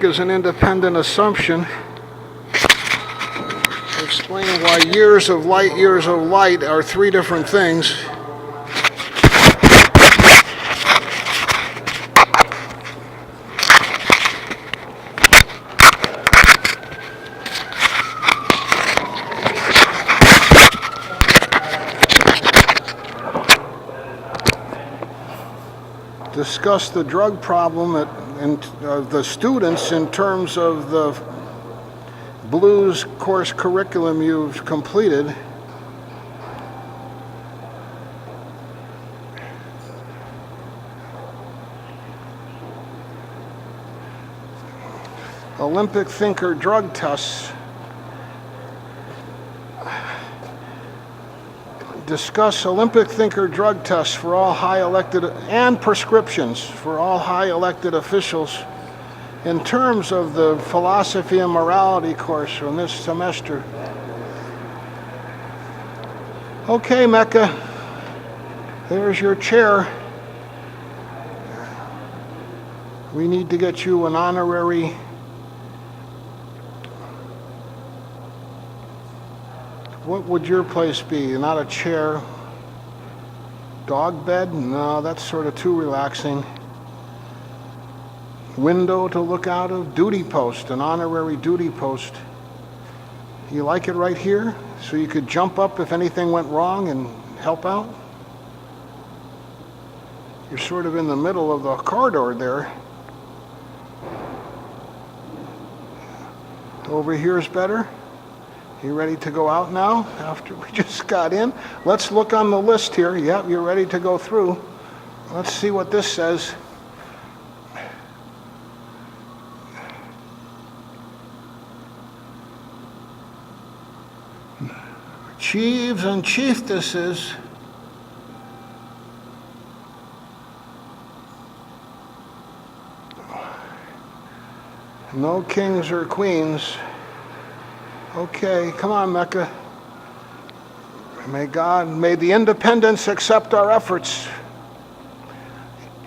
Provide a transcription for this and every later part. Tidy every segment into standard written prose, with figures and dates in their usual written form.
Is an independent assumption. Explain why years of light are three different things. Discuss the drug problem of the students in terms of the blues course curriculum you've completed. Olympic thinker drug tests. Discuss Olympic thinker drug tests for all high elected and prescriptions for all high elected officials in terms of the philosophy and morality course from this semester. Okay, Mecca, there's your chair. We need to get you an honorary what would your place be? Not a chair? Dog bed? No, that's sort of too relaxing. Window to look out of? Duty post, an honorary duty post. You like it right here? So you could jump up if anything went wrong and help out? You're sort of in the middle of the corridor there. Over here is better? You ready to go out now after we just got in? Let's look on the list here. Yep, you're ready to go through. Let's see what this says. Chiefs and chieftesses. No kings or queens. Okay, come on, Mecca. May the independents accept our efforts.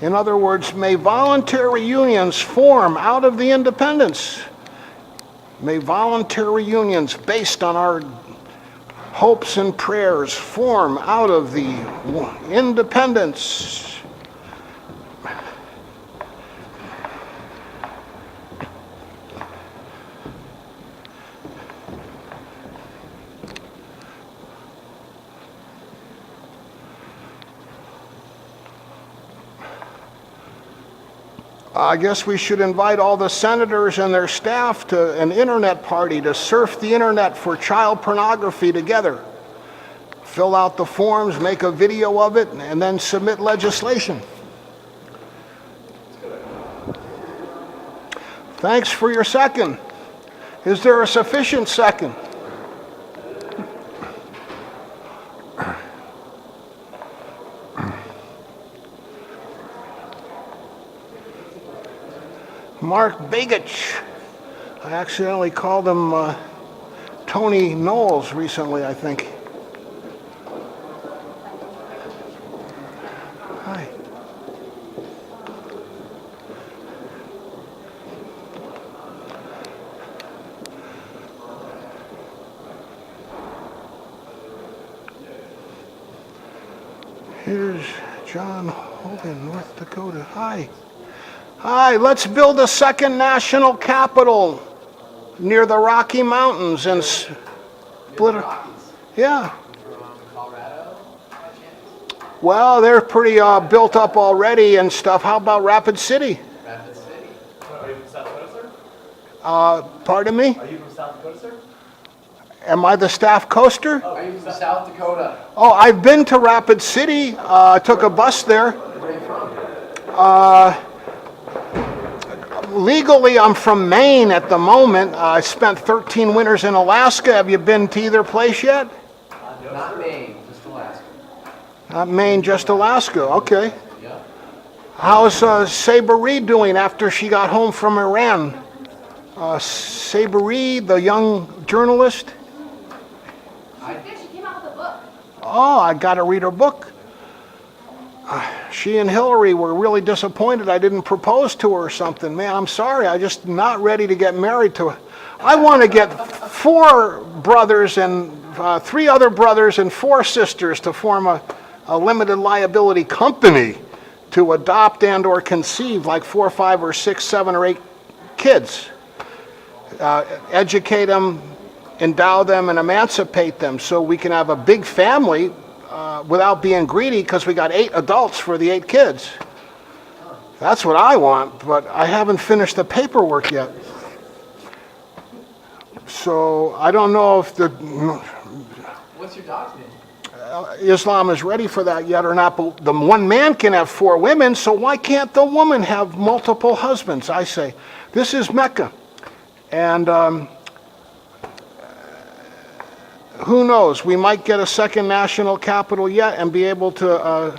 In other words, may voluntary unions form out of the independents. May voluntary unions based on our hopes and prayers form out of the independents. I guess we should invite all the senators and their staff to an internet party to surf the internet for child pornography together. Fill out the forms, make a video of it, and then submit legislation. Thanks for your second. Is there a sufficient second? Mark Begich. I accidentally called him Tony Knowles recently, I think. Hi. Here's John Hogan, North Dakota. Hi. Hi, let's build a second national capital near the Rocky Mountains and split it. Yeah. Colorado? Well, they're pretty built up already and stuff. How about Rapid City? Rapid City. Are you from South Dakota, sir? Pardon me? Are you from South Dakota, sir? Am I the staff coaster? Are you from South Dakota? Oh, I've been to Rapid City. I took a bus there. Where are you from? Legally, I'm from Maine at the moment. I spent 13 winters in Alaska. Have you been to either place yet? Not Maine, just Alaska. Not Maine, just Alaska. Okay. Yeah. How's Saber Reed doing after she got home from Iran? Saber Reed, the young journalist? She came out with a book. Oh, I got to read her book. She and Hillary were really disappointed I didn't propose to her or something. Man, I'm sorry, I'm just not ready to get married to her. I want to get 4 brothers and 3 other brothers and 4 sisters to form a limited liability company to adopt and or conceive like 4, 5, or 6, 7, or 8 kids. Educate them, endow them, and emancipate them so we can have a big family without being greedy, because we got 8 adults for the 8 kids. That's what I want, but I haven't finished the paperwork yet. So I don't know if What's your dog's name? Islam is ready for that yet or not, but the one man can have 4 women, so why can't the woman have multiple husbands? I say, this is Mecca. And who knows, we might get a second national capital yet and be able to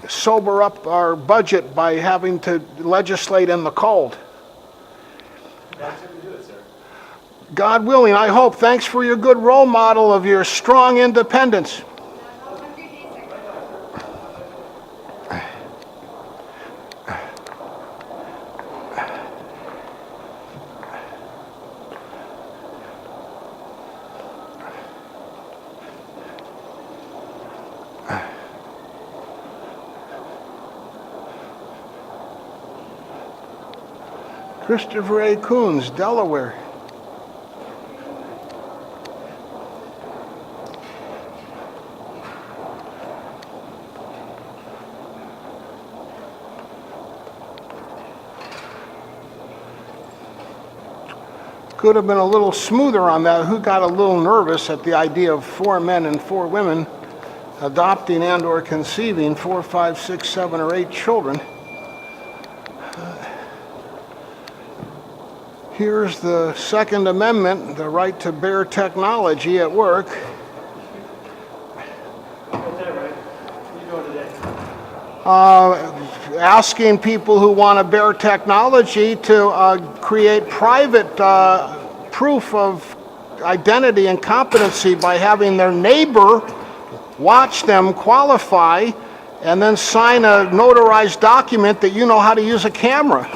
sober up our budget by having to legislate in the cold. God willing, I hope. Thanks for your good role model of your strong independence. Christopher A. Coons, Delaware. Could have been a little smoother on that. Who got a little nervous at the idea of 4 men and 4 women adopting and or conceiving 4, 5, 6, 7, or 8 children? Here's the Second Amendment, the right to bear technology at work. Got that right. What are you doing today? Asking people who want to bear technology to create private proof of identity and competency by having their neighbor watch them qualify and then sign a notarized document that you know how to use a camera.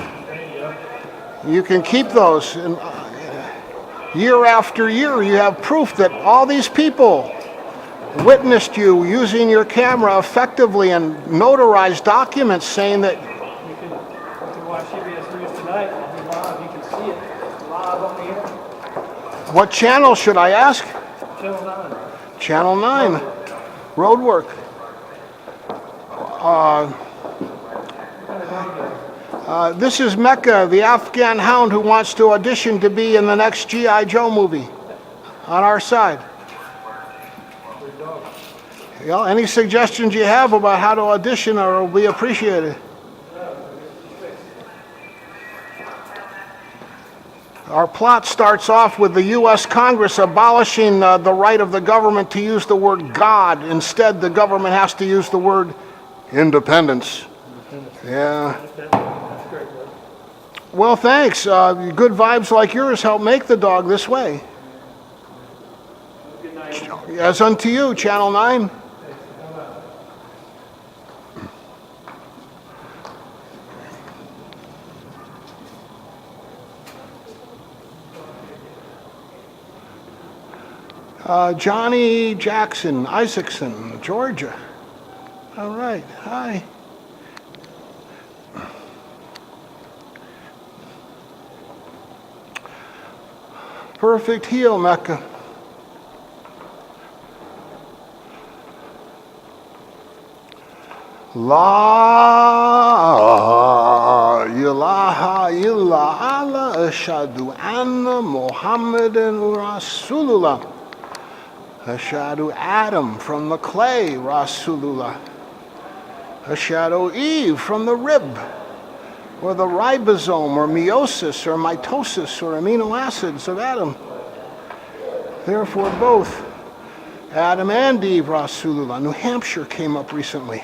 You can keep those. And year after year, you have proof that all these people witnessed you using your camera effectively and notarized documents saying that. You can watch CBS News tonight. I'll be live. You can see it live on the air. What channel should I ask? Channel 9. Channel 9. Roadwork. This is Mecca, the Afghan hound who wants to audition to be in the next G.I. Joe movie on our side. You know, any suggestions you have about how to audition will be appreciated. Our plot starts off with the U.S. Congress abolishing the right of the government to use the word God. Instead, the government has to use the word independence. Yeah. Well, thanks. Good vibes like yours help make the dog this way. Good night. As unto you, Channel 9. Johnny Jackson, Isaacson, Georgia. All right, hi. Perfect heel, Mecca. La ilaha illallah ashhadu anna Muhammadan Rasulullah. Ashhadu Adam from the clay, Rasulullah. Ashhadu Eve from the rib, or the ribosome, or meiosis, or mitosis, or amino acids of Adam. Therefore, both Adam and Eve, Rasulullah. New Hampshire came up recently.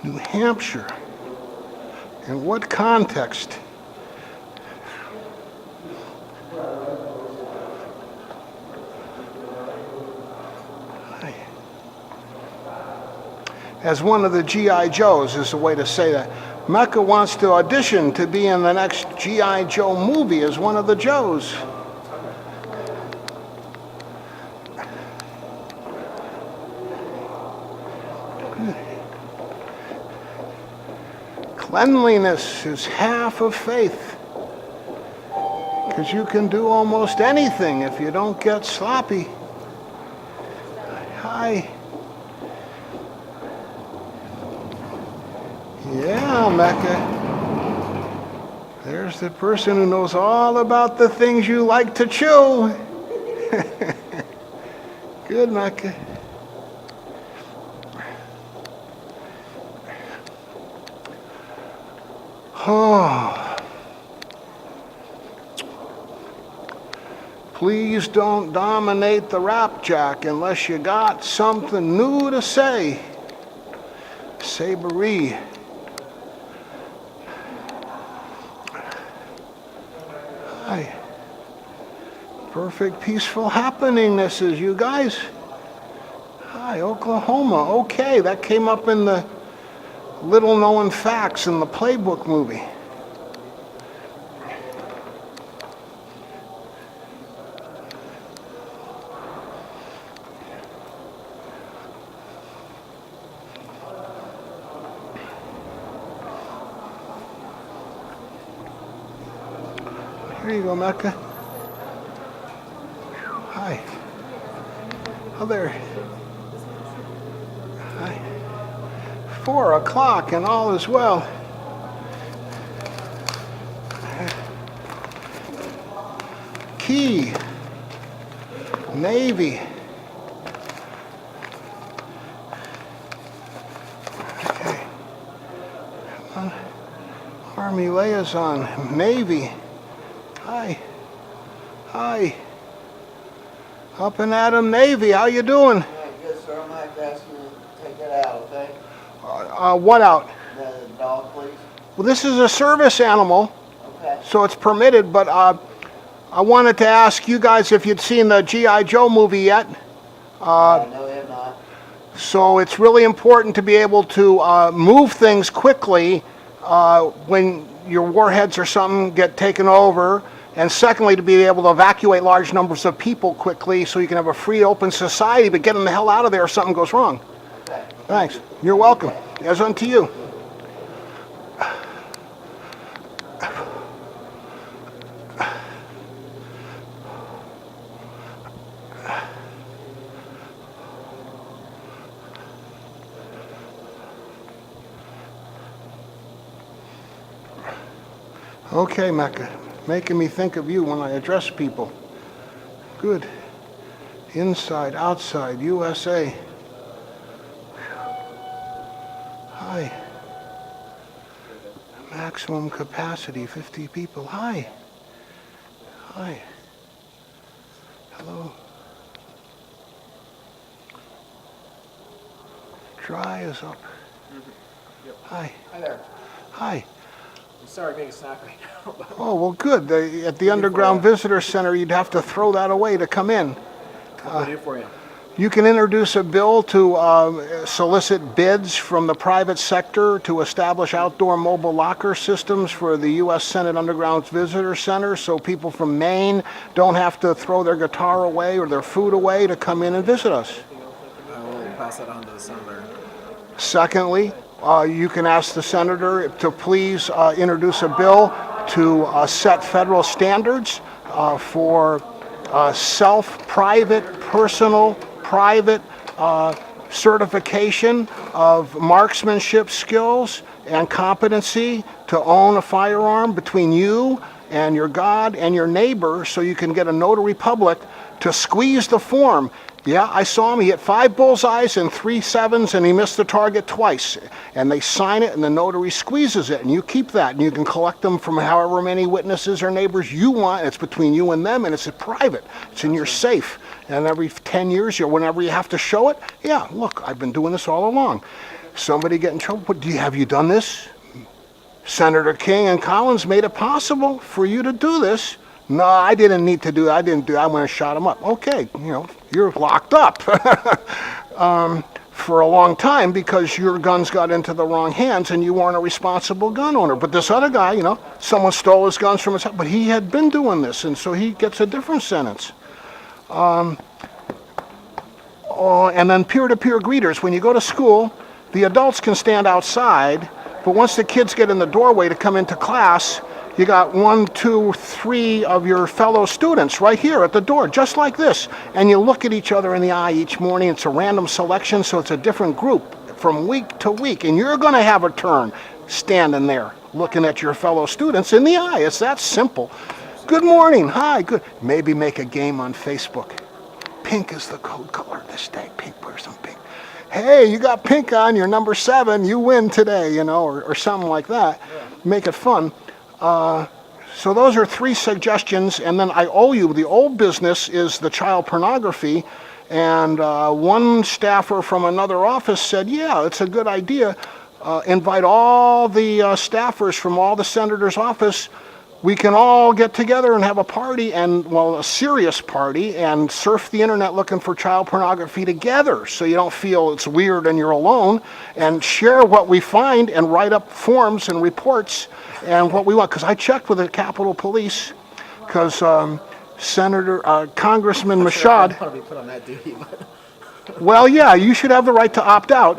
New Hampshire. In what context? as one of the G.I. Joes is the way to say that. Mecca wants to audition to be in the next G.I. Joe movie as one of the Joes. Cleanliness is half of faith, because you can do almost anything if you don't get sloppy. Hi. Yeah, Mecca. There's the person who knows all about the things you like to chew. Good, Mecca. Oh. Please don't dominate the rap, Jack, unless you got something new to say. Say Pary. Hi. Perfect peaceful happeningnesses, you guys. Hi, Oklahoma. Okay, that came up in the little known facts in the Playbook movie. Here you go, Mecca. Hi. Oh, there. Hi. 4 o'clock and all is well. Key. Navy. Okay. Come on. Army liaison. Navy. Hi. Hi. Up and Adam Navy, how you doing? Yeah, good, sir. I'm going to ask you to take that out, okay? What out? The dog, please. Well, this is a service animal, Okay. so it's permitted, but I wanted to ask you guys if you'd seen the G.I. Joe movie yet. No, we have not. So it's really important to be able to move things quickly when your warheads or something get taken over. And secondly, to be able to evacuate large numbers of people quickly so you can have a free, open society, but get them the hell out of there if something goes wrong. Okay. Thanks. You're welcome. As unto you. Okay, Mecca. Making me think of you when I address people. Good. Inside, outside, USA. Hi. Maximum capacity, 50 people. Hi. Hi. Hello. Dry is up. Yep. Hi. Hi there. Hi. I'm sorry to make a snack right now. But Oh, well, good. At the Underground Visitor Center, you'd have to throw that away to come in. what can I do for you? You can introduce a bill to solicit bids from the private sector to establish outdoor mobile locker systems for the U.S. Senate Underground Visitor Center so people from Maine don't have to throw their guitar away or their food away to come in and visit us. I will pass that on to the senator. Secondly, you can ask the senator to please introduce a bill to set federal standards for private certification of marksmanship skills and competency to own a firearm between you and your God and your neighbor so you can get a notary public to squeeze the form. Yeah, I saw him. He hit 5 bullseyes and 3 sevens, and he missed the target twice. And they sign it, and the notary squeezes it, and you keep that, and you can collect them from however many witnesses or neighbors you want. It's between you and them, and it's private. It's in your safe. And every 10 years, or whenever you have to show it, yeah, look, I've been doing this all along. Somebody get in trouble. What, have you done this? Senator King and Collins made it possible for you to do this. No, I didn't need to do that. I went and shot him up. Okay, you're locked up. for a long time because your guns got into the wrong hands and you weren't a responsible gun owner. But this other guy, someone stole his guns from his house, but he had been doing this, and so he gets a different sentence. And then peer-to-peer greeters. When you go to school, the adults can stand outside, but once the kids get in the doorway to come into class, you got 1, 2, 3 of your fellow students right here at the door, just like this. And you look at each other in the eye each morning. It's a random selection, so it's a different group from week to week. And you're going to have a turn standing there looking at your fellow students in the eye. It's that simple. Good morning. Hi. Good. Maybe make a game on Facebook. Pink is the code color this day. Pink, wear some pink. Hey, you got pink on, you're number 7, you win today, or something like that. Yeah. Make it fun. So those are 3 suggestions, and then I owe you, the old business is the child pornography, and one staffer from another office said, yeah, it's a good idea. Invite all the staffers from all the senator's office. We can all get together and have a party, and a serious party, and surf the internet looking for child pornography together, so you don't feel it's weird and you're alone, and share what we find and write up forms and reports and what we want. Because I checked with the Capitol Police, because Congressman Mashad. I want to be put on that duty. Well, yeah, you should have the right to opt out,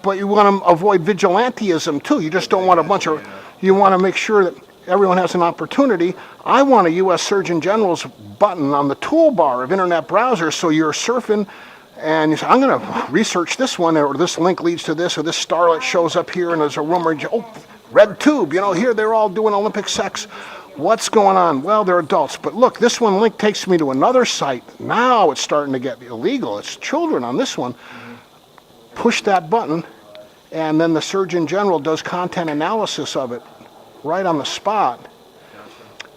but you want to avoid vigilantism too. You just don't want a bunch of. You want to make sure that everyone has an opportunity. I want a U.S. Surgeon General's button on the toolbar of internet browsers, so you're surfing and you say, I'm going to research this one, or this link leads to this, or this starlet shows up here and there's a rumor, red tube, here they're all doing Olympic sex. What's going on? Well, they're adults. But look, this one link takes me to another site. Now it's starting to get illegal. It's children on this one. Push that button, and then the Surgeon General does content analysis of it right on the spot.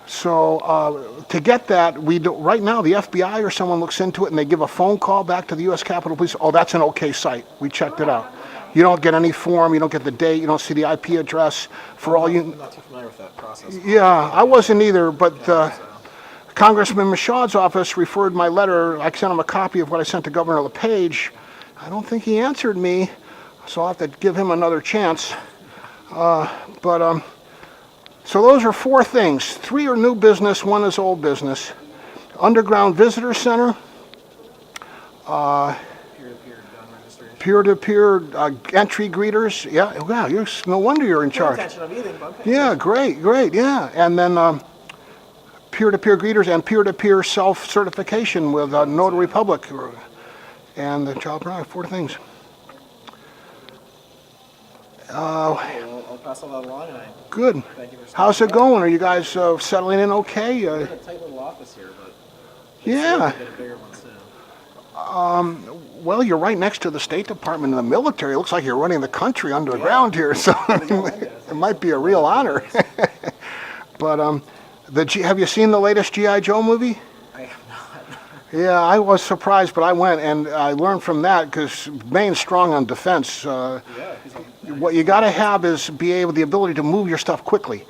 So to get that, right now the FBI or someone looks into it and they give a phone call back to the U.S. Capitol Police. Oh, that's an okay site. We checked it out. You don't get any form. You don't get the date. You don't see the IP address. For all you. I'm not too familiar with that process. Yeah, I wasn't either. But Congressman Mashad's office referred my letter. I sent him a copy of what I sent to Governor LePage. I don't think he answered me, so I'll have to give him another chance. So those are 4 things. 3 are new business, 1 is old business. Underground Visitor Center. Peer-to-peer gun registration. Peer-to-peer entry greeters. Yeah, wow, no wonder you're in charge. Yeah, great, yeah. And then peer-to-peer greeters and peer-to-peer self-certification with Notary Public. And the child pornography, 4 things. I'll pass all that along. Good. Thank you for How's it going? Are you guys settling in okay? We're in a tight little office here, but yeah. get a bigger one soon. Well, you're right next to the State Department and the military. It looks like you're running the country underground here, so it might be a real honor. But have you seen the latest G.I. Joe movie? I have not. Yeah, I was surprised, but I went and I learned from that because Maine's strong on defense. What you got to have is the ability to move your stuff quickly.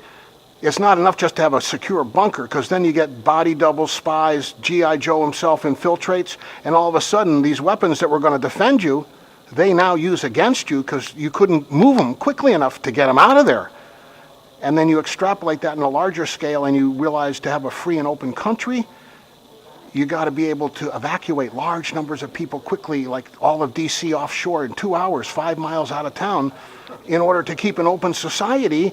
It's not enough just to have a secure bunker, because then you get body doubles, spies, G.I. Joe himself infiltrates, and all of a sudden these weapons that were going to defend you, they now use against you because you couldn't move them quickly enough to get them out of there. And then you extrapolate that in a larger scale and you realize to have a free and open country, you got to be able to evacuate large numbers of people quickly, like all of D.C. offshore in 2 hours, 5 miles out of town. In order to keep an open society,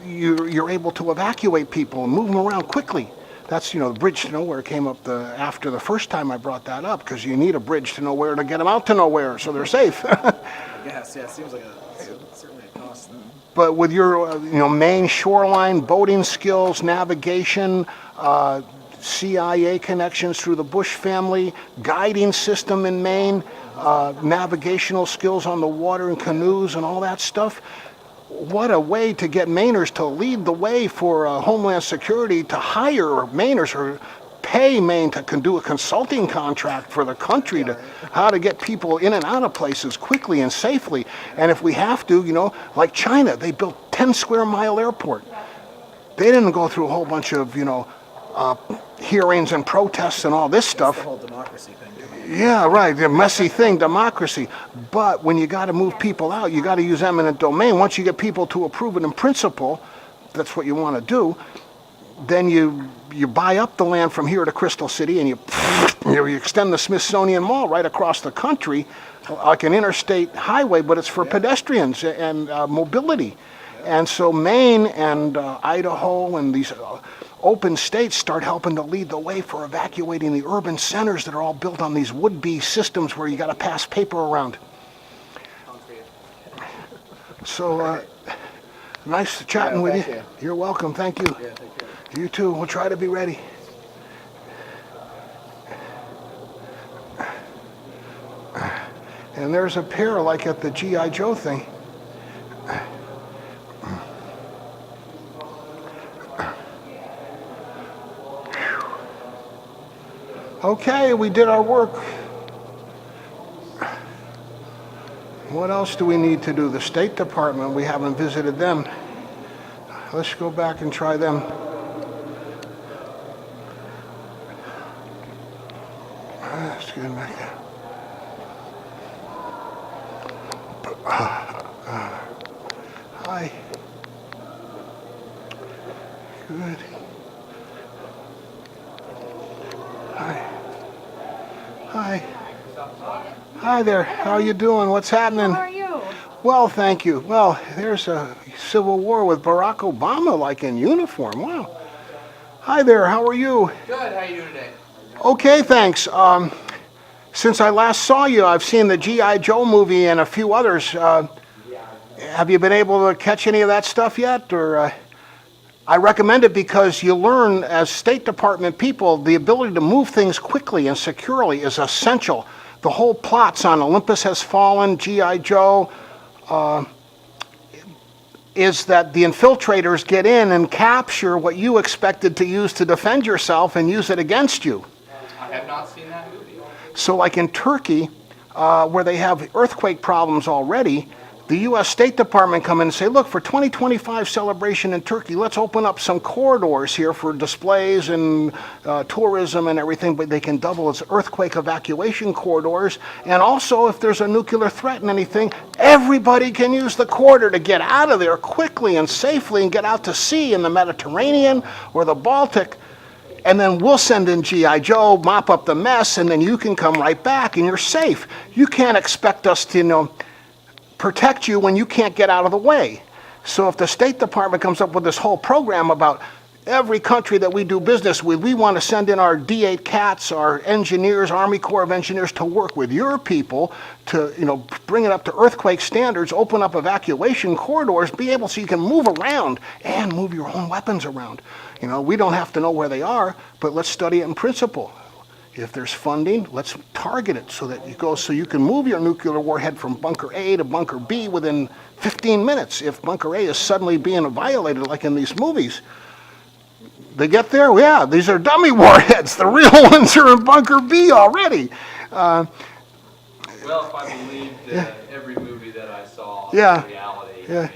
you're able to evacuate people and move them around quickly. That's, the bridge to nowhere came up after the first time I brought that up, because you need a bridge to nowhere to get them out to nowhere so they're safe. Yes, it seems like certainly a cost. But with your Maine shoreline, boating skills, navigation, CIA connections through the Bush family, guiding system in Maine, navigational skills on the water and canoes and all that stuff. What a way to get Mainers to lead the way for Homeland Security to hire Mainers or pay Maine to do a consulting contract for the country to how to get people in and out of places quickly and safely. And if we have to, like China, they built 10 square mile airport. They didn't go through a whole bunch of, hearings and protests and all this stuff. The whole democracy thing. Yeah, right, the messy thing, democracy. But when you got to move people out, you got to use eminent domain. Once you get people to approve it in principle, that's what you want to do, then you buy up the land from here to Crystal City and you extend the Smithsonian Mall right across the country like an interstate highway, but it's for pedestrians and mobility. And so Maine and Idaho and these open states start helping to lead the way for evacuating the urban centers that are all built on these would-be systems where you got to pass paper around. So nice chatting with you. You're welcome. Thank you. Yeah, take care. You too. We'll try to be ready. And there's a pair like at the G.I. Joe thing. Okay, we did our work. What else do we need to do? The State Department, we haven't visited them. Let's go back and try them. Let's get back there. Hi. Good. Hi. Hi. Hi there. How are you doing? What's happening? How are you? Well, thank you. Well, there's a Civil War with Barack Obama like in uniform. Wow. Hi there. How are you? Good. How you doing today? Okay, thanks. Since I last saw you, I've seen the G.I. Joe movie and a few others. Have you been able to catch any of that stuff yet? Or I recommend it because you learn as State Department people, the ability to move things quickly and securely is essential. The whole plots on Olympus Has Fallen, G.I. Joe, is that the infiltrators get in and capture what you expected to use to defend yourself and use it against you. I have not seen that movie. So like in Turkey, where they have earthquake problems already, the U.S. State Department come in and say, look, for 2025 celebration in Turkey, let's open up some corridors here for displays and tourism and everything, but they can double as earthquake evacuation corridors. And also, if there's a nuclear threat and anything, everybody can use the corridor to get out of there quickly and safely and get out to sea in the Mediterranean or the Baltic. And then we'll send in G.I. Joe, mop up the mess, and then you can come right back and you're safe. You can't expect us to, protect you when you can't get out of the way. So if the State Department comes up with this whole program about every country that we do business with, we want to send in our D8 cats, our engineers, Army Corps of Engineers to work with your people to, bring it up to earthquake standards, open up evacuation corridors, be able so you can move around and move your own weapons around. We don't have to know where they are, but let's study it in principle. If there's funding, let's target it so that you can move your nuclear warhead from bunker A to bunker B within 15 minutes. If bunker A is suddenly being violated, like in these movies, they get there, yeah, these are dummy warheads. The real ones are in bunker B already. Well, if I believed every movie that I saw in reality, Yeah.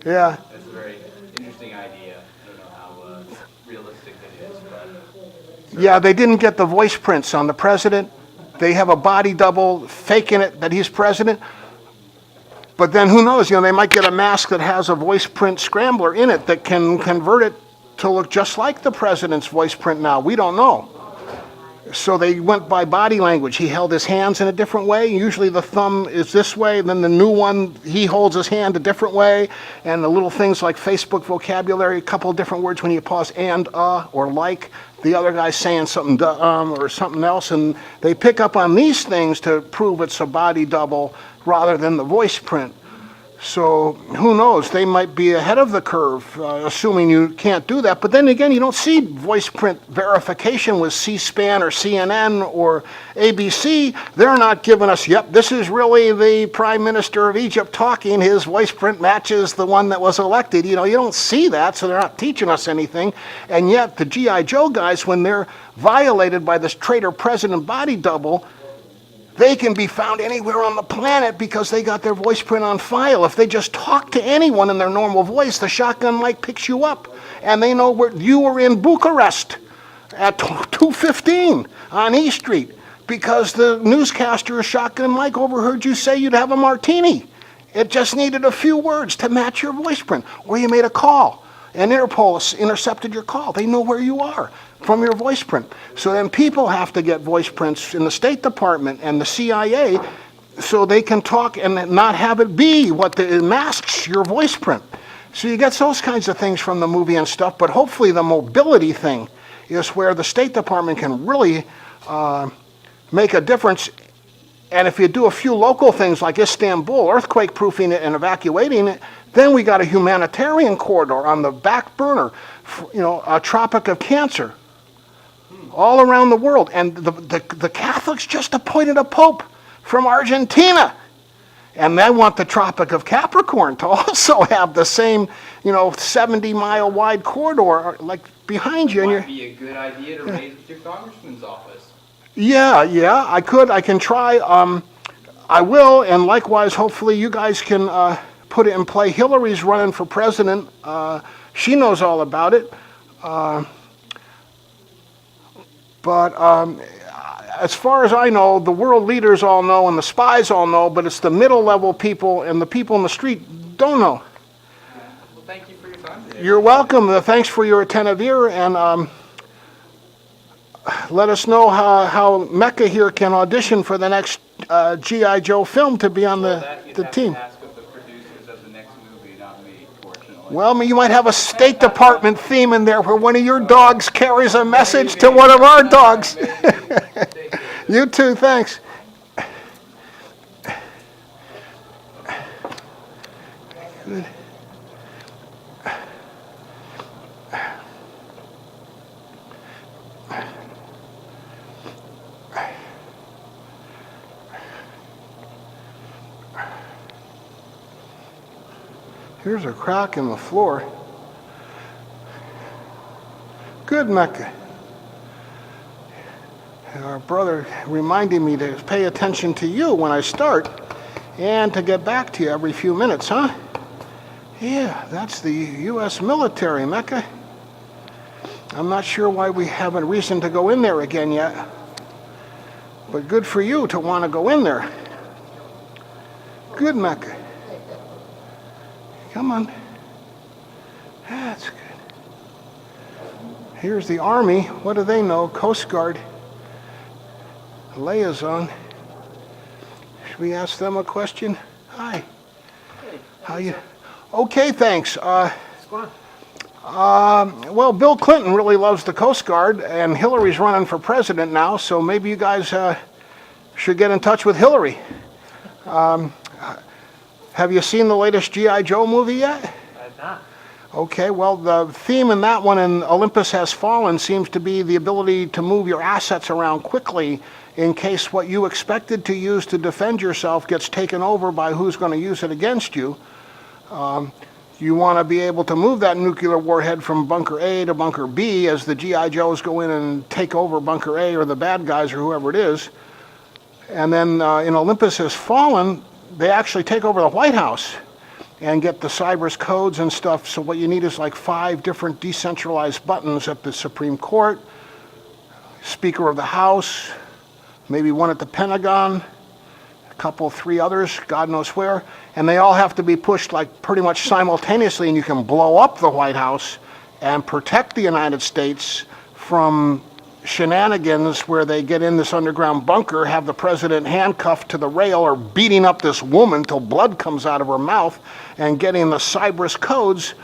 that's a very interesting idea. I don't know how realistic it is, but Yeah, they didn't get the voice prints on the president. They have a body double faking it that he's president. But then who knows, they might get a mask that has a voice print scrambler in it that can convert it to look just like the president's voice print now. We don't know. So they went by body language. He held his hands in a different way. Usually the thumb is this way, and then the new one, he holds his hand a different way. And the little things like Facebook vocabulary, a couple of different words when you pause and, or like. The other guy's saying something, or something else. And they pick up on these things to prove it's a body double rather than the voice print. So who knows? They might be ahead of the curve, assuming you can't do that. But then again, you don't see voice print verification with C-SPAN or CNN or ABC. They're not giving us, yep, this is really the Prime Minister of Egypt talking. His voice print matches the one that was elected. You don't see that, so they're not teaching us anything. And yet the G.I. Joe guys, when they're violated by this traitor president body double, they can be found anywhere on the planet because they got their voice print on file. If they just talk to anyone in their normal voice, the shotgun mic picks you up. And they know where you were in Bucharest at 2:15 on E Street. because the newscaster, Shotgun Mike, overheard you say you'd have a martini. It just needed a few words to match your voice print. Or you made a call, and Interpol intercepted your call. They know where you are from your voice print. So then people have to get voice prints in the State Department and the CIA so they can talk and not have it be what it masks your voice print. So you get those kinds of things from the movie and stuff, but hopefully the mobility thing is where the State Department can really make a difference. And if you do a few local things like Istanbul, earthquake proofing it and evacuating it, then we got a humanitarian corridor on the back burner, a tropic of cancer all around the world. And the Catholics just appointed a pope from Argentina. And they want the Tropic of Capricorn to also have the same, 70-mile wide corridor like behind you. Might be a good idea to raise with your congressman's office. Yeah, I could. I can try. I will, and likewise, hopefully you guys can put it in play. Hillary's running for president. She knows all about it. But as far as I know, the world leaders all know and the spies all know, but it's the middle-level people and the people in the street don't know. Well, thank you for your time today. You're welcome. Thanks for your attentive ear, and let us know how Mecca here can audition for the next G.I. Joe film to be on the team. Ask of the producers of the next movie, not me, fortunately. Well, you might have a State Department theme in there where one of your dogs carries a message to one of our dogs. You too, thanks. Good. Here's a crack in the floor. Good, Mecca. Our brother reminding me to pay attention to you when I start and to get back to you every few minutes, huh? Yeah, that's the U.S. military, Mecca. I'm not sure why we have a reason to go in there again yet, but good for you to want to go in there. Good, Mecca. Come on. That's good. Here's the Army. What do they know? Coast Guard. Liaison. Should we ask them a question? Hi. How you? Okay, thanks. Well, Bill Clinton really loves the Coast Guard, and Hillary's running for president now, so maybe you guys should get in touch with Hillary. Have you seen the latest G.I. Joe movie yet? I have not. Okay, well, the theme in that one in Olympus Has Fallen seems to be the ability to move your assets around quickly in case what you expected to use to defend yourself gets taken over by who's going to use it against you. You want to be able to move that nuclear warhead from bunker A to bunker B as the G.I. Joes go in and take over bunker A or the bad guys or whoever it is. And then in Olympus Has Fallen, they actually take over the White House and get the cyber codes and stuff. So what you need is like 5 different decentralized buttons at the Supreme Court, Speaker of the House, maybe one at the Pentagon, a couple, 3 others, God knows where, and they all have to be pushed like pretty much simultaneously, and you can blow up the White House and protect the United States from shenanigans where they get in this underground bunker, have the president handcuffed to the rail or beating up this woman till blood comes out of her mouth, and getting the cyber codes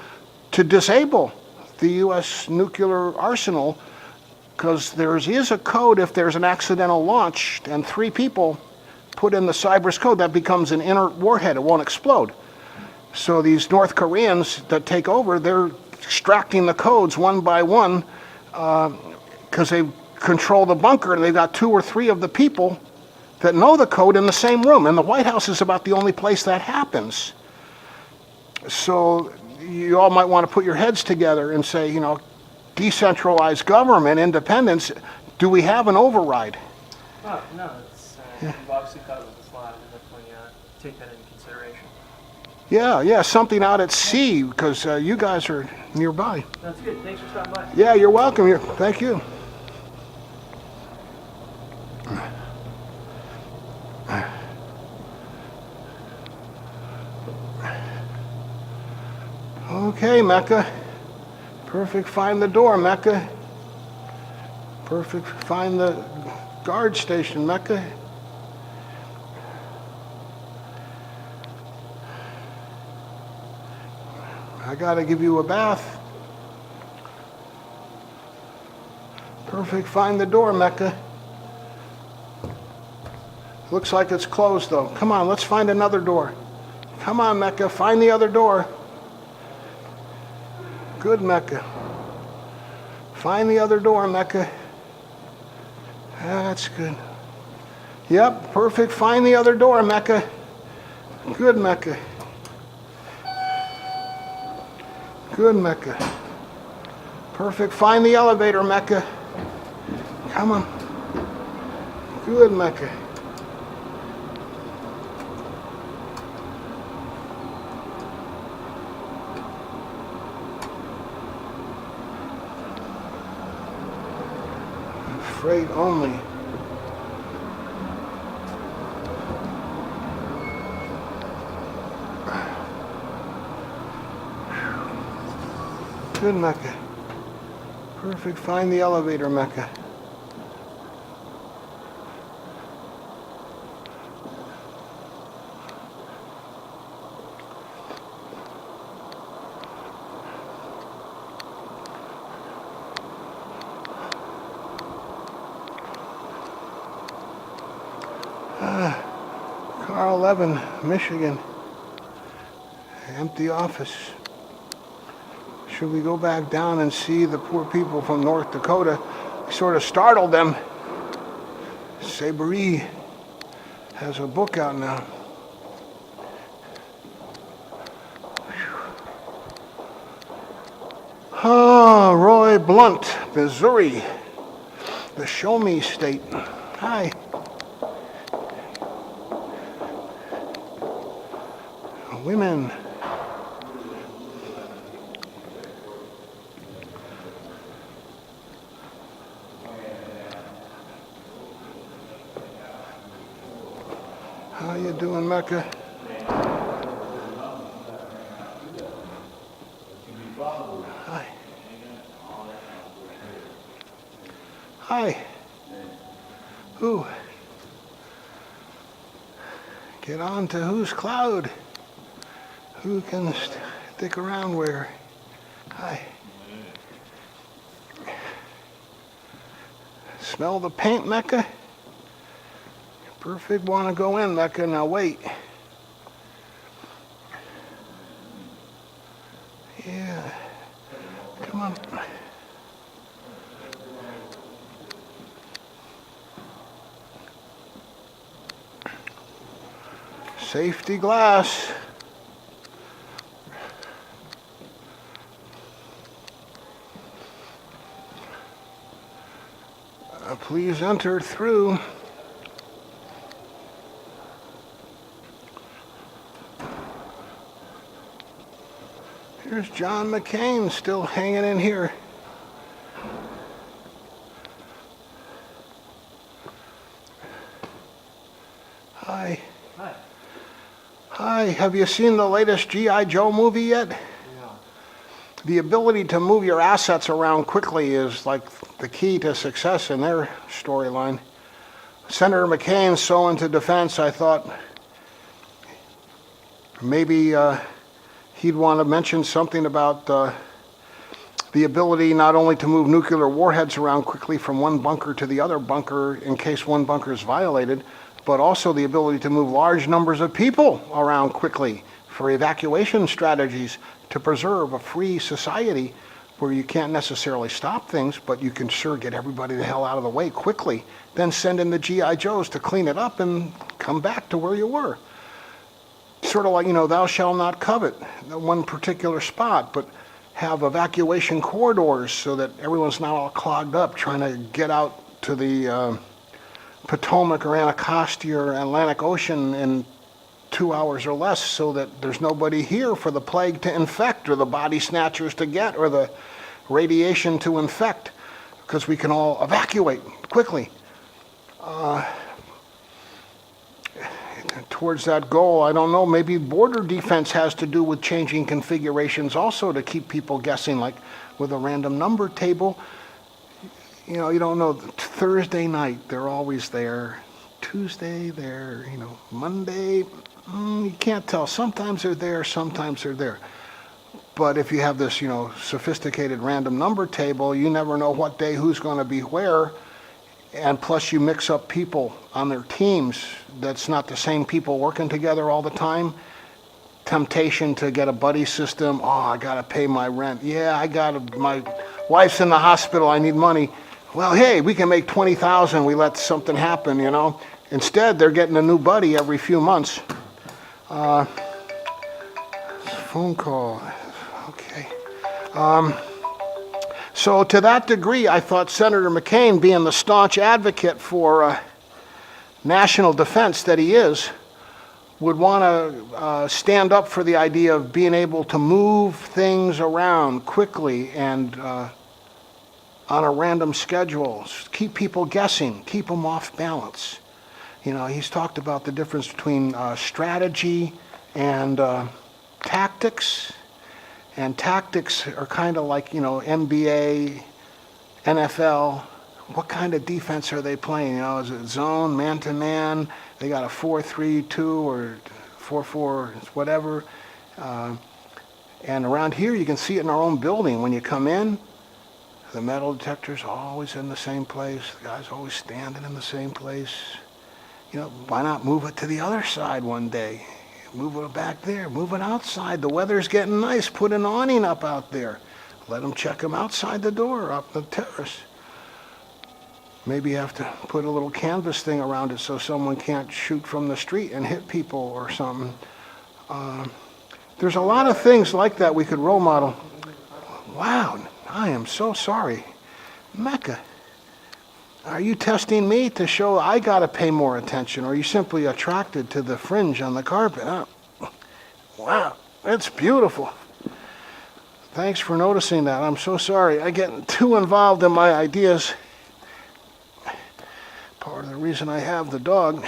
to disable the U.S. nuclear arsenal, because there is a code if there's an accidental launch and 3 people put in the cyber code, that becomes an inert warhead. It won't explode. So these North Koreans that take over, they're extracting the codes one by one because they control the bunker, and they've got 2 or 3 of the people that know the code in the same room. And the White House is about the only place that happens. So you all might want to put your heads together and say, decentralized government, independence, do we have an override? Oh, no, it's, you've obviously thought about this a lot, and definitely take that into consideration. Yeah, something out at sea, because you guys are nearby. That's good. Thanks for stopping by. Yeah, you're welcome. Thank you. Okay, Mecca. Perfect, find the door, Mecca. Perfect, find the guard station, Mecca. I gotta give you a bath. Perfect, find the door, Mecca. Looks like it's closed though. Come on, let's find another door. Come on, Mecca, find the other door. Good, Mecca. Find the other door, Mecca. That's good. Yep, perfect, find the other door, Mecca. Good, Mecca. Good, Mecca. Perfect, find the elevator, Mecca. Come on. Good, Mecca. Freight only. Good, Mecca. Perfect, find the elevator, Mecca. Car 11, Michigan. Empty office. Should we go back down and see the poor people from North Dakota? Sort of startled them. Pary has a book out now. Ah, Roy Blunt, Missouri, the show me state. Hi. Women. How you doing, Mecca? Hi. Hi. Who? Get on to whose cloud? Who can stick around where? Hi. Smell the paint, Mecca? Perfect, want to go in, Mecca. Now wait. Yeah. Come on. Safety glass. Please enter through. Here's John McCain still hanging in here. Hi. Hi. Hi, have you seen the latest G.I. Joe movie yet? Yeah. The ability to move your assets around quickly is like the key to success in their storyline. Senator McCain's so into defense, I thought maybe he'd want to mention something about the ability not only to move nuclear warheads around quickly from one bunker to the other bunker in case one bunker is violated, but also the ability to move large numbers of people around quickly for evacuation strategies to preserve a free society where you can't necessarily stop things, but you can sure get everybody the hell out of the way quickly, then send in the G.I. Joes to clean it up and come back to where you were. Sort of like, thou shalt not covet, one particular spot, but have evacuation corridors so that everyone's not all clogged up trying to get out to the Potomac or Anacostia or Atlantic Ocean in 2 hours or less so that there's nobody here for the plague to infect or the body snatchers to get or the radiation to infect because we can all evacuate quickly. towards that goal. I don't know, maybe border defense has to do with changing configurations also to keep people guessing, like with a random number table. You know, you don't know. Thursday night, they're always there. Tuesday, they're, Monday, you can't tell. Sometimes they're there, sometimes they're there. But if you have this, sophisticated random number table, you never know what day who's going to be where. And plus you mix up people on their teams. That's not the same people working together all the time. Temptation to get a buddy system. Oh, I got to pay my rent. Yeah, my wife's in the hospital. I need money. Well, hey, we can make 20,000. We let something happen, Instead, they're getting a new buddy every few months. Phone call. Okay. So to that degree, I thought Senator McCain, being the staunch advocate for national defense that he is, would want to stand up for the idea of being able to move things around quickly and on a random schedule, keep people guessing, keep them off balance. He's talked about the difference between strategy and tactics. And tactics are kind of like, NBA, NFL. What kind of defense are they playing? Is it zone, man-to-man? They got a 4-3-2 or 4-4, whatever. And around here, you can see it in our own building. When you come in, the metal detector's always in the same place. The guy's always standing in the same place. Why not move it to the other side one day? Move it back there. Move it outside. The weather's getting nice. Put an awning up out there. Let them check them outside the door, up the terrace. Maybe you have to put a little canvas thing around it so someone can't shoot from the street and hit people or something. There's a lot of things like that we could role model. Wow, I am so sorry. Mecca, are you testing me to show I got to pay more attention, or are you simply attracted to the fringe on the carpet? Huh? Wow, it's beautiful. Thanks for noticing that. I'm so sorry. I get too involved in my ideas. Part of the reason I have the dog.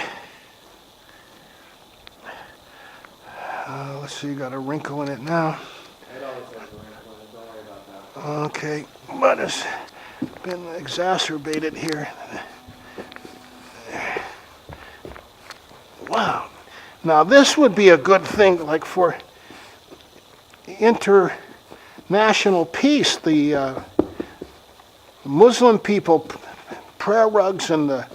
Let's see, got a wrinkle in it now. Okay, but it's been exacerbated here. Wow. Now this would be a good thing, like for international peace. The Muslim people, prayer rugs, and the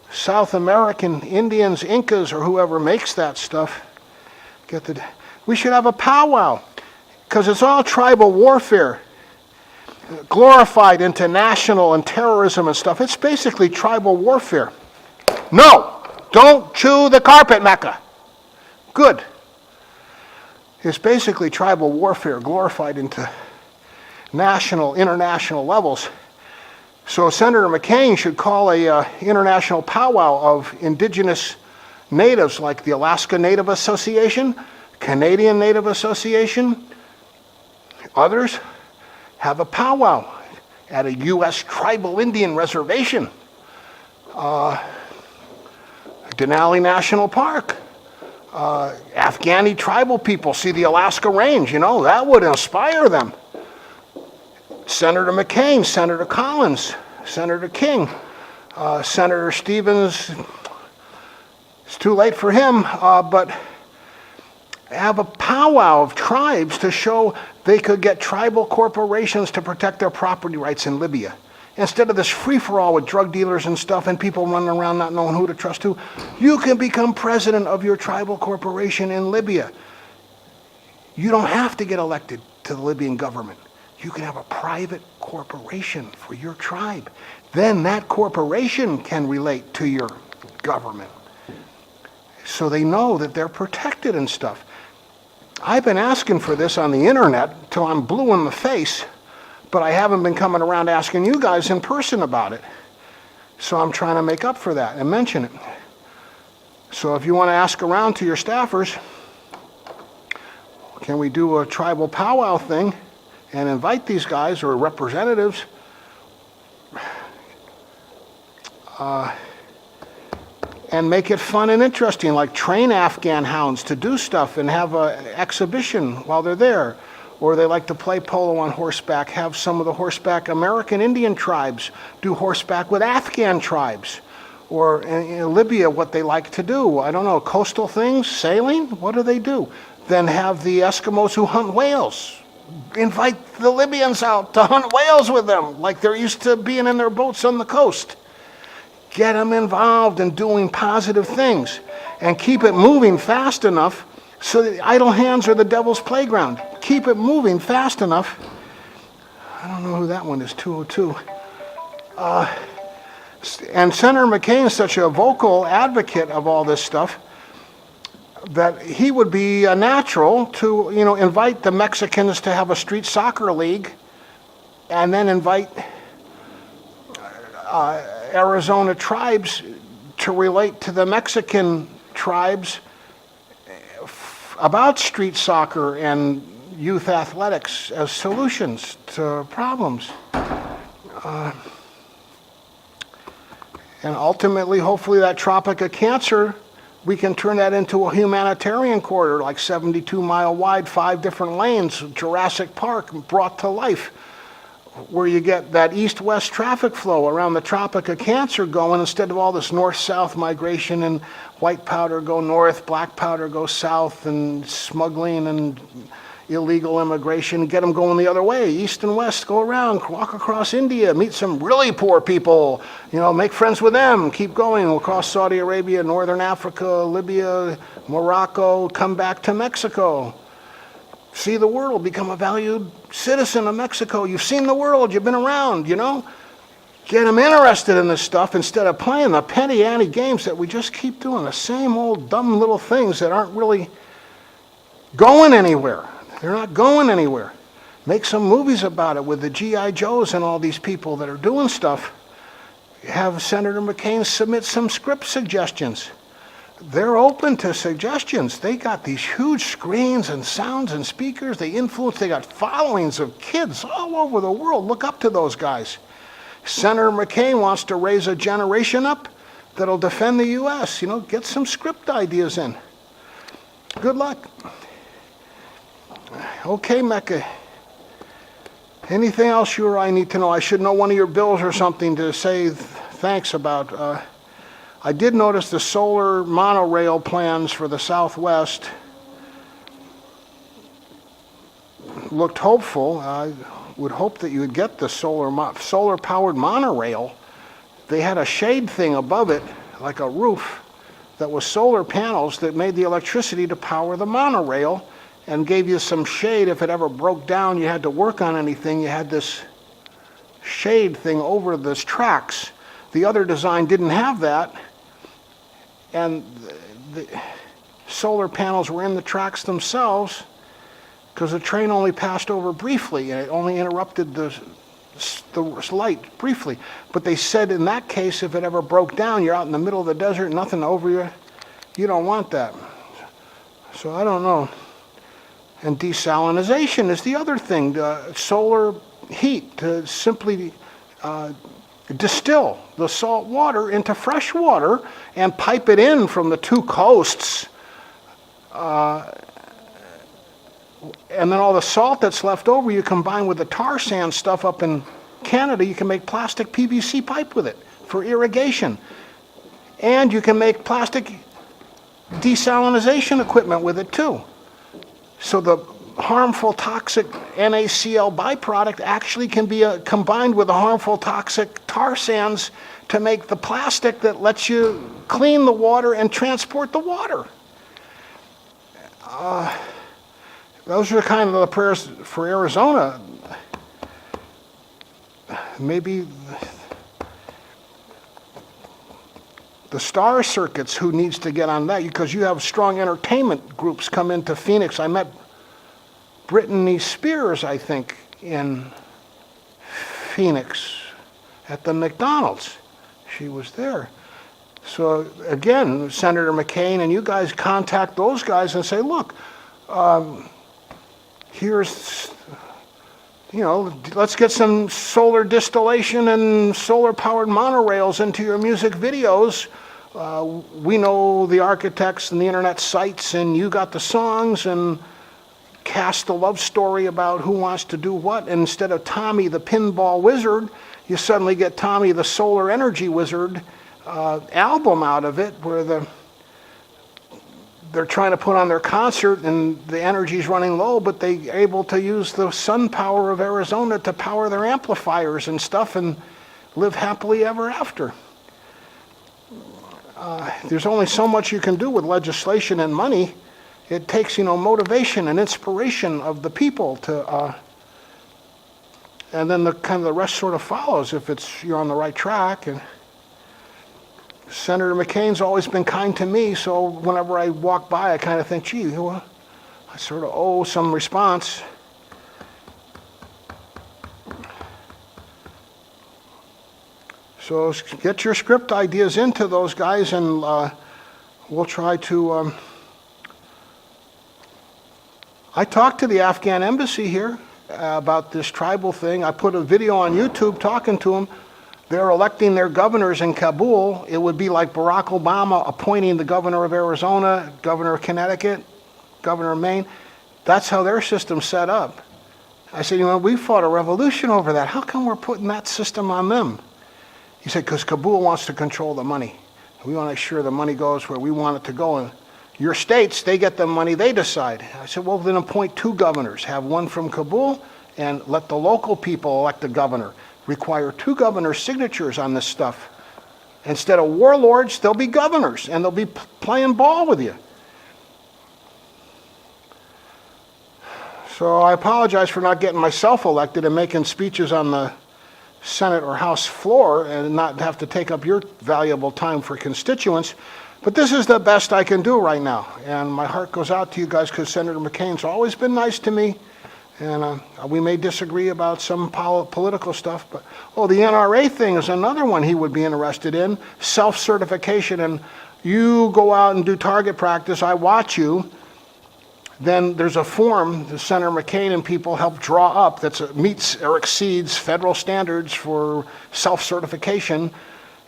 South American Indians, Incas, or whoever makes that stuff, we should have a powwow, because it's all tribal warfare, glorified into national and terrorism and stuff. It's basically tribal warfare. No, don't chew the carpet, Mecca. Good. It's basically tribal warfare glorified into national, international levels. So Senator McCain should call a international powwow of indigenous natives, like the Alaska Native Association, Canadian Native Association, others. Have a powwow at a U.S. tribal Indian reservation, Denali National Park. Afghani tribal people see the Alaska Range, that would inspire them. Senator McCain, Senator Collins, Senator King, Senator Stevens, it's too late for him, but have a powwow of tribes to show they could get tribal corporations to protect their property rights in Libya. Instead of this free-for-all with drug dealers and stuff and people running around not knowing who to trust who, you can become president of your tribal corporation in Libya. You don't have to get elected to the Libyan government. You can have a private corporation for your tribe. Then that corporation can relate to your government. So they know that they're protected and stuff. I've been asking for this on the internet till I'm blue in the face, but I haven't been coming around asking you guys in person about it. So I'm trying to make up for that and mention it. So if you want to ask around to your staffers, can we do a tribal powwow thing and invite these guys or and make it fun and interesting, like train Afghan hounds to do stuff and have an exhibition while they're there. Or they like to play polo on horseback, have some of the horseback American Indian tribes do horseback with Afghan tribes. Or in Libya, what they like to do, I don't know, coastal things, sailing, what do? Then have the Eskimos who hunt whales. Invite the Libyans out to hunt whales with them, like they're used to being in their boats on the coast. Get them involved in doing positive things and keep it moving fast enough so that idle hands are the devil's playground. Keep it moving fast enough. I don't know who that one is, 202. And Senator McCain is such a vocal advocate of all this stuff that he would be a natural to, invite the Mexicans to have a street soccer league and then invite Arizona tribes to relate to the Mexican tribes about street soccer and youth athletics as solutions to problems. And ultimately, hopefully, that Tropic of Cancer, we can turn that into a humanitarian corridor, like 72-mile wide, 5 different lanes, Jurassic Park brought to life, where you get that east-west traffic flow around the Tropic of Cancer going instead of all this north-south migration and white powder go north, black powder go south, and smuggling and illegal immigration, get them going the other way, east and west, go around, walk across India, meet some really poor people, make friends with them, keep going across Saudi Arabia, Northern Africa, Libya, Morocco, come back to Mexico. See the world, become a valued citizen of Mexico. You've seen the world, you've been around, Get them interested in this stuff instead of playing the petty ante games that we just keep doing, the same old dumb little things that aren't really going anywhere. They're not going anywhere. Make some movies about it with the G.I. Joes and all these people that are doing stuff. Have Senator McCain submit some script suggestions. They're open to suggestions. They got these huge screens and sounds and speakers. They got followings of kids all over the world. Look up to those guys. Senator McCain wants to raise a generation up that'll defend the U.S. Get some script ideas in. Good luck. Okay, Mecca. Anything else you or I need to know? I should know one of your bills or something to say thanks about. I did notice the solar monorail plans for the Southwest looked hopeful. I would hope that you would get the solar-powered monorail. They had a shade thing above it, like a roof, that was solar panels that made the electricity to power the monorail and gave you some shade. If it ever broke down, you had to work on anything, you had this shade thing over the tracks. The other design didn't have that, and the solar panels were in the tracks themselves because the train only passed over briefly and it only interrupted the light briefly. But they said in that case, if it ever broke down, you're out in the middle of the desert, nothing over you, you don't want that. So I don't know. And desalinization is the other thing. Solar heat to simply distill the salt water into fresh water and pipe it in from the 2 coasts. And then all the salt that's left over, you combine with the tar sand stuff up in Canada, you can make plastic PVC pipe with it for irrigation. And you can make plastic desalinization equipment with it too. So the harmful toxic NaCl byproduct actually can be combined with the harmful toxic tar sands to make the plastic that lets you clean the water and transport the water. Those are kind of the prayers for Arizona. Maybe the Star Circuits, who needs to get on that, because you have strong entertainment groups come into Phoenix. I met Brittany Spears, I think, in Phoenix at the McDonald's. She was there. So again, Senator McCain and you guys contact those guys and say, look, here's, let's get some solar distillation and solar-powered monorails into your music videos we know the architects and the internet sites, and you got the songs, and cast a love story about who wants to do what. And instead of Tommy the pinball wizard, you suddenly get Tommy the solar energy wizard album out of it, where they're trying to put on their concert and the energy's running low, but they're able to use the sun power of Arizona to power their amplifiers and stuff and live happily ever after. There's only so much you can do with legislation and money. It takes, motivation and inspiration of the people to, and then the rest sort of follows if you're on the right track. And Senator McCain's always been kind to me, so whenever I walk by, I kind of think, gee, well, I sort of owe some response. So get your script ideas into those guys, and we'll try to... I talked to the Afghan embassy here about this tribal thing. I put a video on YouTube talking to them. They're electing their governors in Kabul. It would be like Barack Obama appointing the governor of Arizona, governor of Connecticut, governor of Maine. That's how their system's set up. I said, we fought a revolution over that. How come we're putting that system on them? He said, because Kabul wants to control the money. We want to make sure the money goes where we want it to go. And your states, they get the money, they decide. I said, well, then appoint 2 governors. Have one from Kabul and let the local people elect a governor. Require 2 governors' signatures on this stuff. Instead of warlords, they'll be governors, and they'll be playing ball with you. So I apologize for not getting myself elected and making speeches on the Senate or House floor and not have to take up your valuable time for constituents. But this is the best I can do right now. And my heart goes out to you guys, because Senator McCain's always been nice to me. And we may disagree about some political stuff, but, the NRA thing is another one he would be interested in. Self-certification, and you go out and do target practice, I watch you. Then there's a form that Senator McCain and people help draw up that meets or exceeds federal standards for self-certification.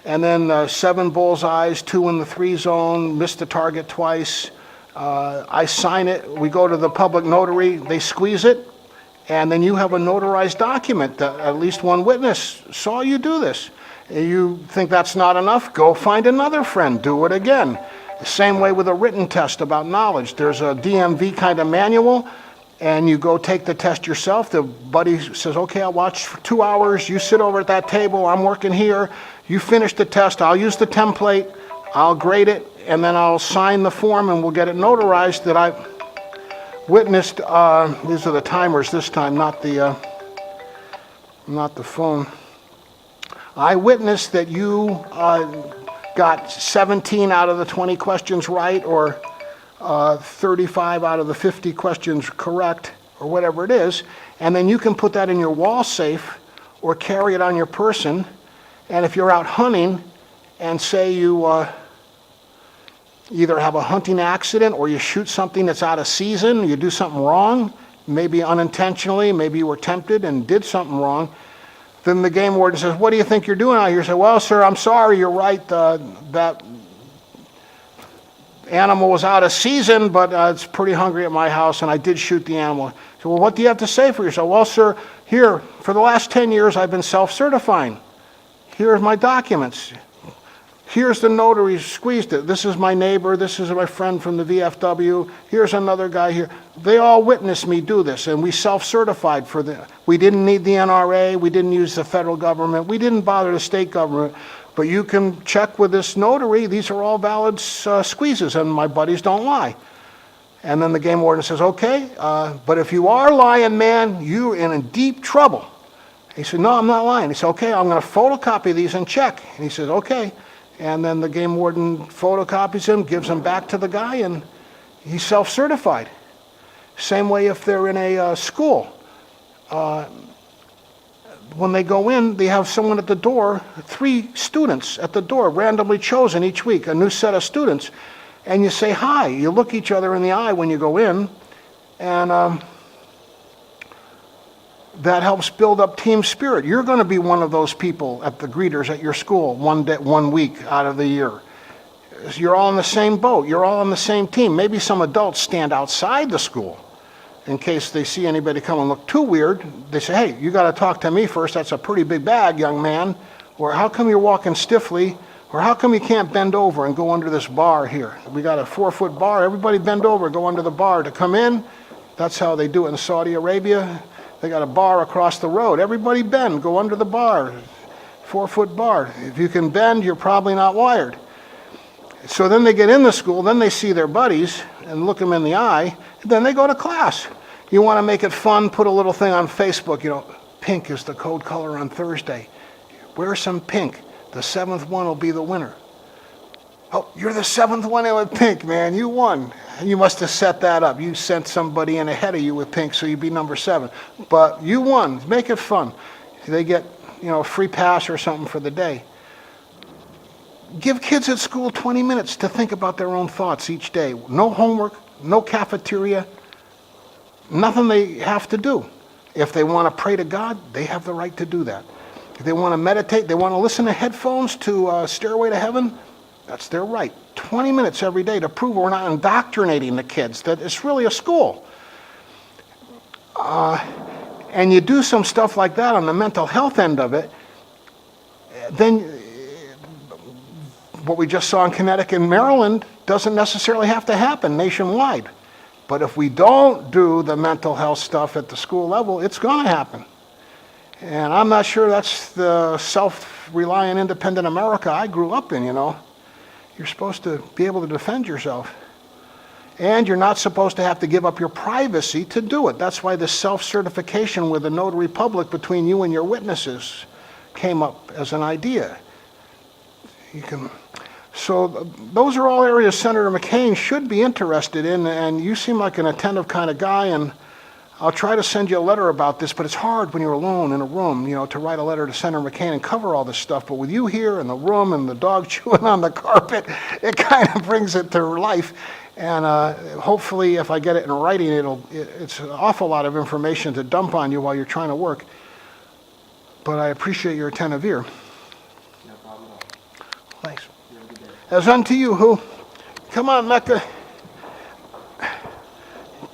And then 7 bullseyes, 2 in the 3 zone, missed the target twice. I sign it, we go to the public notary, they squeeze it, and then you have a notarized document that at least one witness saw you do this. You think that's not enough? Go find another friend, do it again. The same way with a written test about knowledge. There's a DMV kind of manual, and you go take the test yourself. The buddy says, okay, I'll watch for 2 hours, you sit over at that table, I'm working here, you finish the test, I'll use the template, I'll grade it, and then I'll sign the form, and we'll get it notarized that I witnessed. These are the timers this time, not the phone. I witnessed that you got 17 out of the 20 questions right, or 35 out of the 50 questions correct, or whatever it is, and then you can put that in your wall safe or carry it on your person. And if you're out hunting and say you either have a hunting accident or you shoot something that's out of season, you do something wrong, maybe unintentionally, maybe you were tempted and did something wrong, then the game warden says, what do you think you're doing out here? You say, well, sir, I'm sorry, you're right, that animal was out of season, but it's pretty hungry at my house, and I did shoot the animal. So, well, what do you have to say for yourself? Well, sir, here, for the last 10 years, I've been self-certifying. Here's my documents. Here's the notary squeezed it. This is my neighbor. This is my friend from the VFW. Here's another guy here. They all witnessed me do this, and we self-certified for the. We didn't need the NRA. We didn't use the federal government. We didn't bother the state government. But you can check with this notary. These are all valid squeezes, and my buddies don't lie. And then the game warden says, okay, but if you are lying, man, you're in deep trouble. He said, no, I'm not lying. He said, okay, I'm going to photocopy these and check. And he says, okay. And then the game warden photocopies them, gives them back to the guy, and he's self-certified. Same way if they're in a school. When they go in, they have someone at the door, 3 students at the door, randomly chosen each week, a new set of students. And you say hi. You look each other in the eye when you go in, and that helps build up team spirit. You're going to be one of those people at the greeters at your school one week out of the year. You're all in the same boat. You're all on the same team. Maybe some adults stand outside the school in case they see anybody come and look too weird. They say, hey, you got to talk to me first. That's a pretty big bag, young man. Or how come you're walking stiffly? Or how come you can't bend over and go under this bar here? We got a 4-foot bar. Everybody bend over, go under the bar to come in. That's how they do it in Saudi Arabia. They got a bar across the road. Everybody bend, go under the bar. 4-foot bar. If you can bend, you're probably not wired. So then they get in the school, then they see their buddies and look them in the eye, and then they go to class. You want to make it fun, put a little thing on Facebook, pink is the code color on Thursday. Wear some pink. The 7th one will be the winner. Oh, you're the 7th one in with pink, man. You won. You must have set that up. You sent somebody in ahead of you with pink, so you'd be number 7. But you won. Make it fun. They get, a free pass or something for the day. Give kids at school 20 minutes to think about their own thoughts each day. No homework, no cafeteria, nothing they have to do. If they want to pray to God, they have the right to do that. If they want to meditate, they want to listen to headphones to Stairway to Heaven, that's their right. 20 minutes every day to prove we're not indoctrinating the kids, that it's really a school. And you do some stuff like that on the mental health end of it, then what we just saw in Connecticut and Maryland doesn't necessarily have to happen nationwide. But if we don't do the mental health stuff at the school level, it's going to happen. And I'm not sure that's the self-reliant, independent America I grew up in, You're supposed to be able to defend yourself. And you're not supposed to have to give up your privacy to do it. That's why the self-certification with a notary public between you and your witnesses came up as an idea. So those are all areas Senator McCain should be interested in, and you seem like an attentive kind of guy, and I'll try to send you a letter about this, but it's hard when you're alone in a room, to write a letter to Senator McCain and cover all this stuff. But with you here in the room and the dog chewing on the carpet, it kind of brings it to life. And hopefully if I get it in writing, it's an awful lot of information to dump on you while you're trying to work. But I appreciate your attentive ear. No problem at all. Thanks. You have a good day. As unto you who? Come on, Mecca.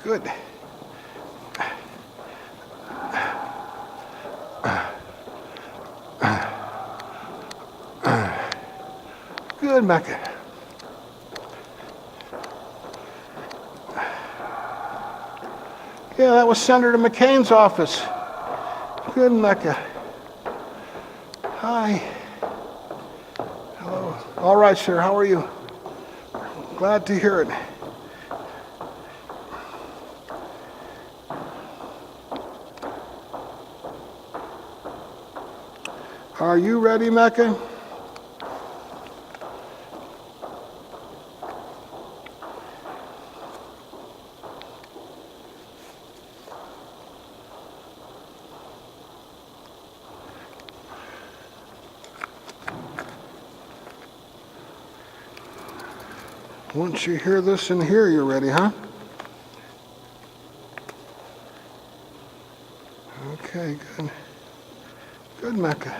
Good. Good, Mecca. Yeah, that was Senator McCain's office. Good, Mecca. Hi. Hello. All right, sir. How are you? Glad to hear it. Are you ready, Mecca? Once you hear this in here, you're ready, huh? Okay, good. Good, Mecca.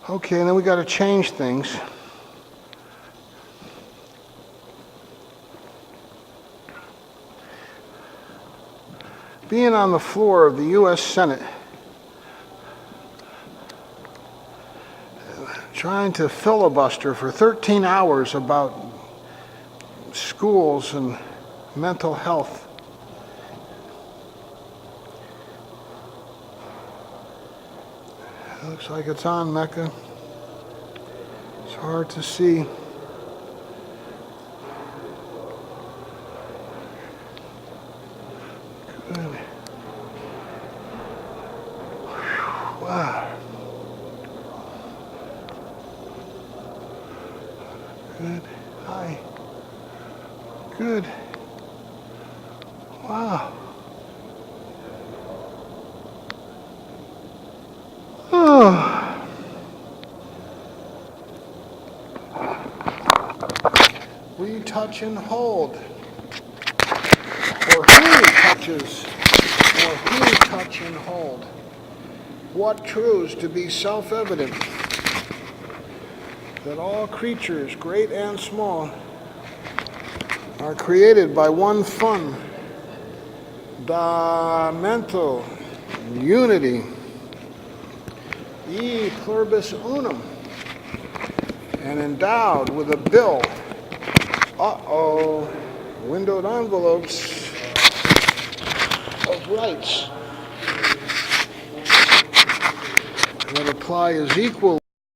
Okay, and then we got to change things. Being on the floor of the U.S. Senate, trying to filibuster for 13 hours about schools and mental health. Looks like it's on, Mecca. It's hard to see. Good. Wow. Good. Hi. Good. Wow. Oh. We touch and hold. Or who touches, or who touch and hold. What truths to be self-evident? that all creatures, great and small, are created by one fundamental unity, e pluribus unum, and endowed with a bill, windowed envelopes of rights that apply as equal